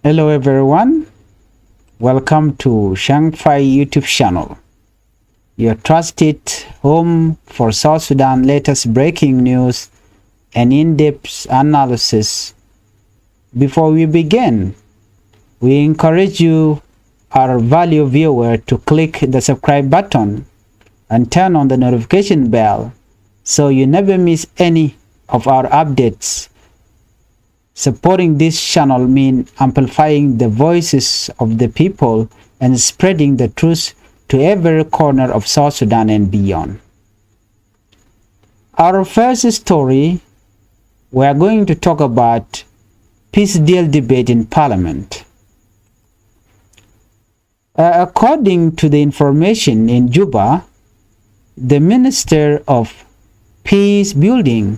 Hello everyone, welcome to Changfied YouTube channel, your trusted home for South Sudan latest breaking news and in-depth analysis. Before we begin, we encourage you, our valued viewer, to click the subscribe button and turn on the notification bell so you never miss any of our updates. Supporting this channel means amplifying the voices of the people and spreading the truth to every corner of South Sudan and beyond. Our first story, we are going to talk about peace deal debate in Parliament. According to the information in Juba, the Minister of Peace Building,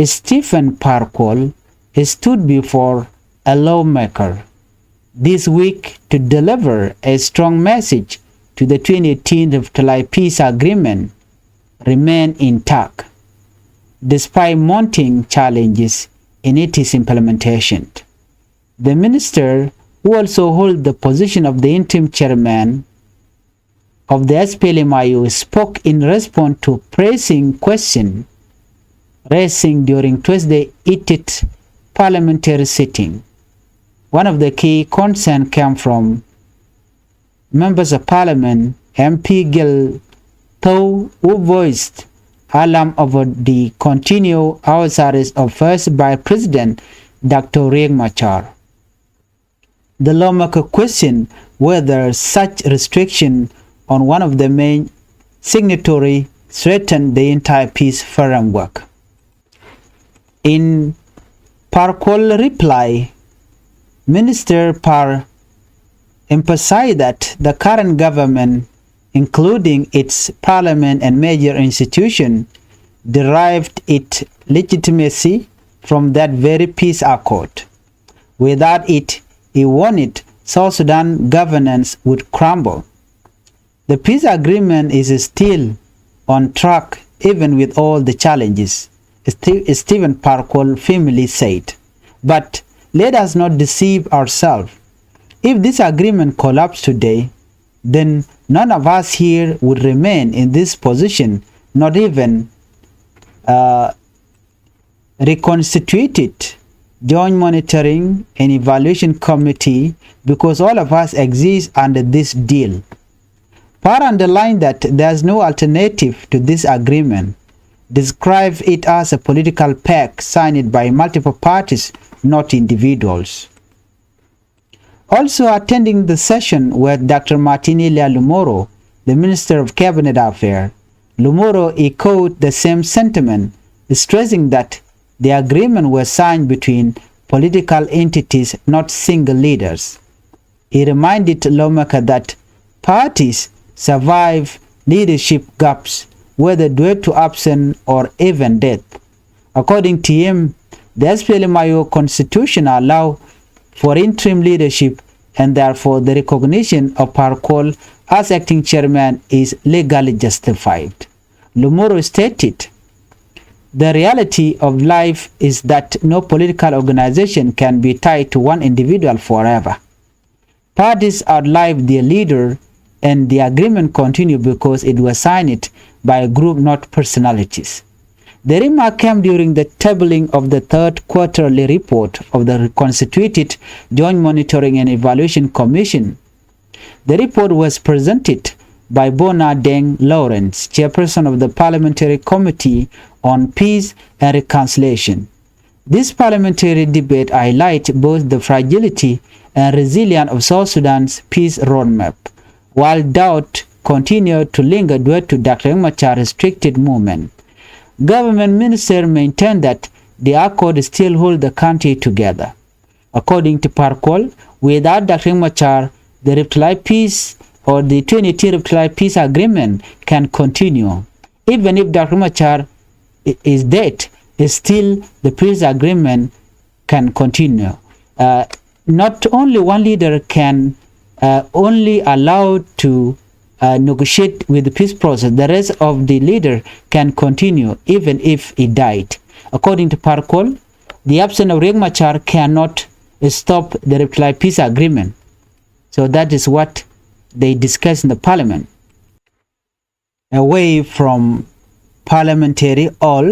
Stephen Parkour, stood before a lawmaker this week to deliver a strong message to the 2018 Riftlai peace agreement remain intact, despite mounting challenges in its implementation. The minister, who also holds the position of the interim chairman of the SPLM-IO, spoke in response to pressing questions raising during Tuesday its parliamentary sitting. One of the key concerns came from members of parliament, MP Gil Tho, who voiced alarm over the continued house arrest of first Vice President Dr. Riek Machar. The lawmaker questioned whether such restriction on one of the main signatories threatened the entire peace framework. In Parkour's reply, Minister Par emphasized that the current government, including its parliament and major institutions, derived its legitimacy from that very peace accord. Without it, he warned South Sudan governance would crumble. The peace agreement is still on track even with all the challenges, Stephen Parkour firmly said. But let us not deceive ourselves. If this agreement collapsed today, then none of us here would remain in this position, not even reconstituted joint monitoring and evaluation committee, because all of us exist under this deal. Par underlined that there is no alternative to this agreement, described it as a political pact signed by multiple parties, not individuals. Also attending the session were Dr. Martinelia Lumoro, the Minister of Cabinet Affairs. Lumoro echoed the same sentiment, stressing that the agreement was signed between political entities, not single leaders. He reminded lawmakers that parties survive leadership gaps, whether due to absence or even death. According to him, the SPLM-IO constitution allows for interim leadership, and therefore the recognition of Parkour as acting chairman is legally justified. Lumoro stated, "The reality of life is that no political organization can be tied to one individual forever. Parties outlive their leader, and the agreement continued because it was signed by a group, not personalities." The remark came during the tabling of the third quarterly report of the reconstituted Joint Monitoring and Evaluation Commission. The report was presented by Bona Deng Lawrence, chairperson of the Parliamentary Committee on Peace and Reconciliation. This parliamentary debate highlights both the fragility and resilience of South Sudan's peace roadmap, while doubt continued to linger due to Dr. Riek Machar's restricted movement. Government ministers maintained that the accord still holds the country together. According to Parkour, without Dr. Riek Machar, the Riftlai peace or the 2018 Riftlai peace agreement can continue. Even if Dr. Riek Machar is dead, still the peace agreement can continue. Not only one leader can only allowed to negotiate with the peace process, the rest of the leader can continue even if he died. According to Parkour, the absence of Riek Machar cannot stop the reply peace agreement. So that is what they discussed in the parliament. Away from parliamentary, all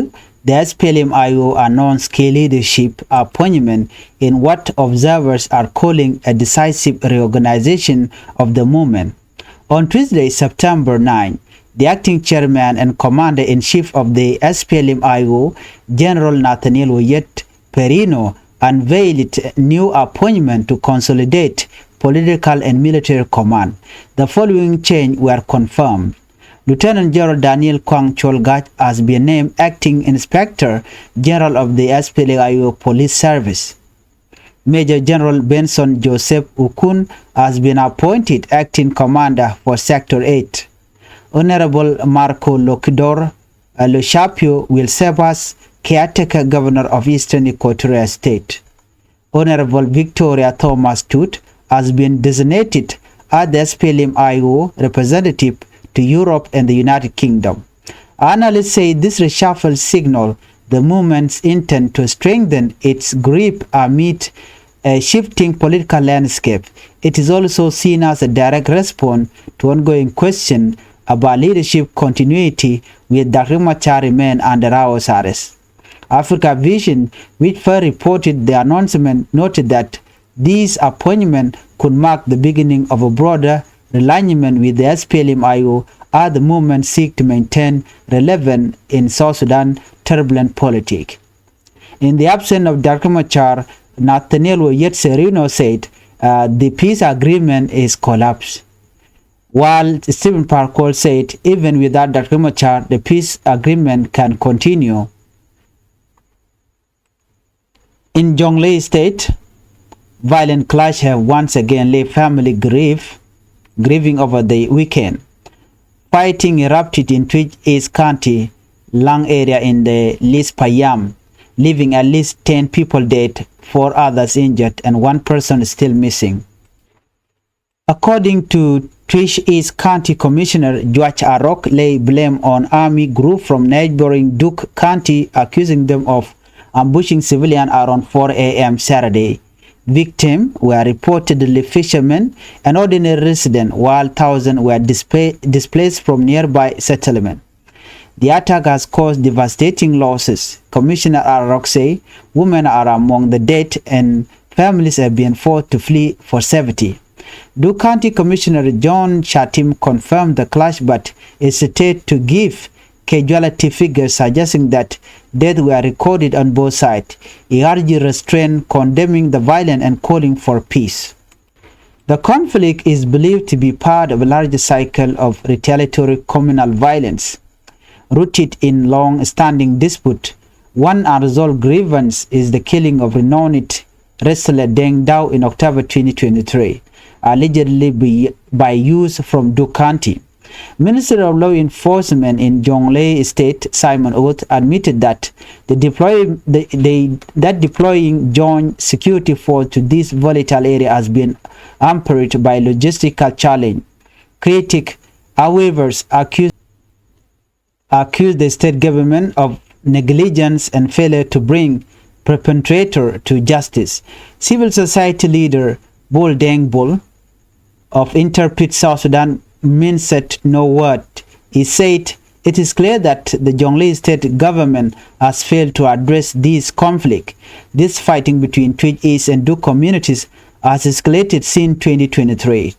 the SPLM-IO announced key leadership appointment in what observers are calling a decisive reorganization of the movement. On Tuesday, September 9, the acting chairman and commander-in-chief of the SPLM-IO, General Nathaniel Oyet Perino, unveiled a new appointment to consolidate political and military command. The following changes were confirmed. Lieutenant General Daniel Kwang Cholgat has been named Acting Inspector General of the SPLM-IO Police Service. Major General Benson Joseph Ukun has been appointed Acting Commander for Sector 8. Honorable Marco Lokidor Lushapio will serve as Caretaker Governor of Eastern Equatoria State. Honorable Victoria Thomas Tut has been designated as the SPLM-IO representative to Europe and the United Kingdom. Analysts say this reshuffle signals the movement's intent to strengthen its grip amid a shifting political landscape. It is also seen as a direct response to ongoing questions about leadership continuity with Dr. Machar remain under house arrest. Africa Vision, which first reported the announcement, noted that these appointments could mark the beginning of a broader alignment with the SPLM-IO as the movement seeks to maintain relevance in South Sudan turbulent politics. In the absence of Dr. Machar, Nathaniel Oyet Perino said the peace agreement is collapsed. While Stephen Parkour said even without Dr. Machar, the peace agreement can continue. In Jonglei State, violent clash have once again left family grieving over the weekend. Fighting erupted in Twic East County, Lang area in the Lis Payam, leaving at least 10 people dead, 4 others injured, and 1 person still missing. According to Twic East County Commissioner Joach Arok, lay blame on army group from neighboring Duke County, accusing them of ambushing civilians around 4 a.m. Saturday. Victims were reportedly fishermen and ordinary residents, while thousands were displaced from nearby settlements. The attack has caused devastating losses. Commissioner Arok said women are among the dead and families have been forced to flee for safety. Duke County Commissioner John Shatim confirmed the clash but hesitated to give casualty figures, suggesting that deaths were recorded on both sides. He urged restraint, condemning the violence and calling for peace. The conflict is believed to be part of a larger cycle of retaliatory communal violence. Rooted in long-standing dispute, one unresolved grievance is the killing of renowned wrestler Deng Dao in October 2023, allegedly by youth from Duke County. Minister of Law Enforcement in Jonglei State, Simon Oath, admitted that deploying joint security force to this volatile area has been hampered by logistical challenge. Critics, however, accused the state government of negligence and failure to bring perpetrator to justice. Civil society leader Bol Deng Bol of Interpret South Sudan said no word. He said it is clear that the Jonglei state government has failed to address this conflict. This fighting between Twic East and Duke communities has escalated since 2023.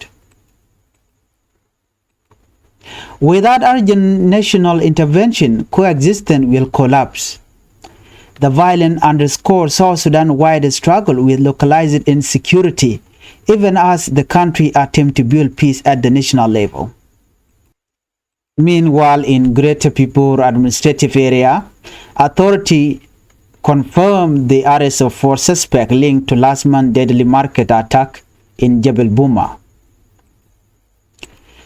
Without urgent national intervention, coexistence will collapse. The violence underscores South Sudan-wide struggle with localized insecurity, even as the country attempts to build peace at the national level. Meanwhile, in Greater People administrative area, authority confirmed the arrest of 4 suspects linked to last month's deadly market attack in Jebel Boma.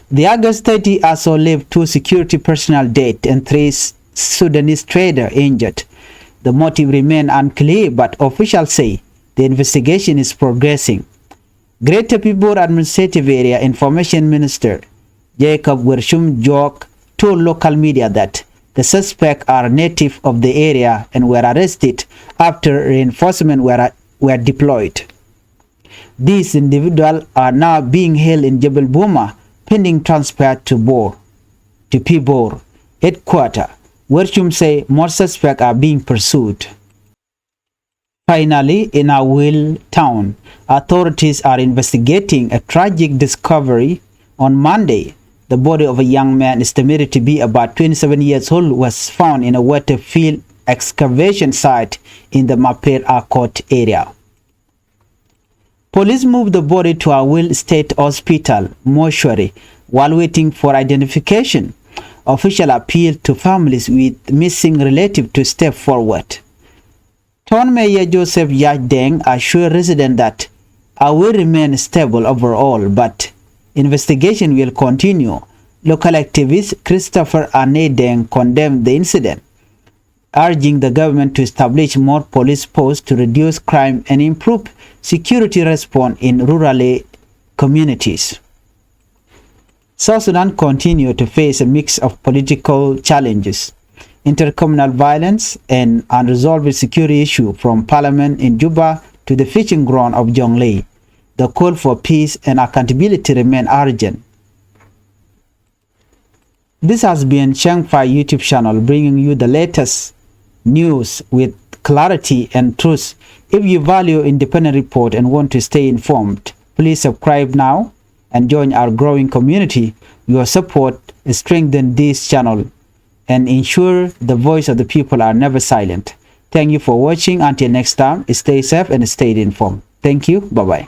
The August 30 also left 2 security personnel dead and 3 Sudanese traders injured. The motive remains unclear, but officials say the investigation is progressing. Greater People Administrative Area Information Minister Jacob Wershum Jok told local media that the suspects are native of the area and were arrested after reinforcements were deployed. These individuals are now being held in Jebel Boma pending transfer to Pibor headquarters, where say more suspects are being pursued. Finally, in Aweil town, authorities are investigating a tragic discovery. On Monday, the body of a young man estimated to be about 27 years old was found in a water field excavation site in the Maper Accord area. Police moved the body to Aweil State Hospital mortuary while waiting for identification. Officials appealed to families with missing relatives to step forward. Town Mayor Joseph Yadeng assured residents that Aweil remain stable overall, but investigation will continue. Local activist Christopher Anedeng condemned the incident, urging the government to establish more police posts to reduce crime and improve security response in rural communities. South Sudan continues to face a mix of political challenges, intercommunal violence, and unresolved security issues from Parliament in Juba to the fishing ground of Jonglei. The call for peace and accountability remain urgent. This has been Changfied YouTube channel, bringing you the latest news with clarity and truth. If you value independent report and want to stay informed, please subscribe now and join our growing community. Your support strengthens this channel and ensure the voice of the people are never silent. Thank you for watching. Until next time, stay safe and stay informed. Thank you. Bye-bye.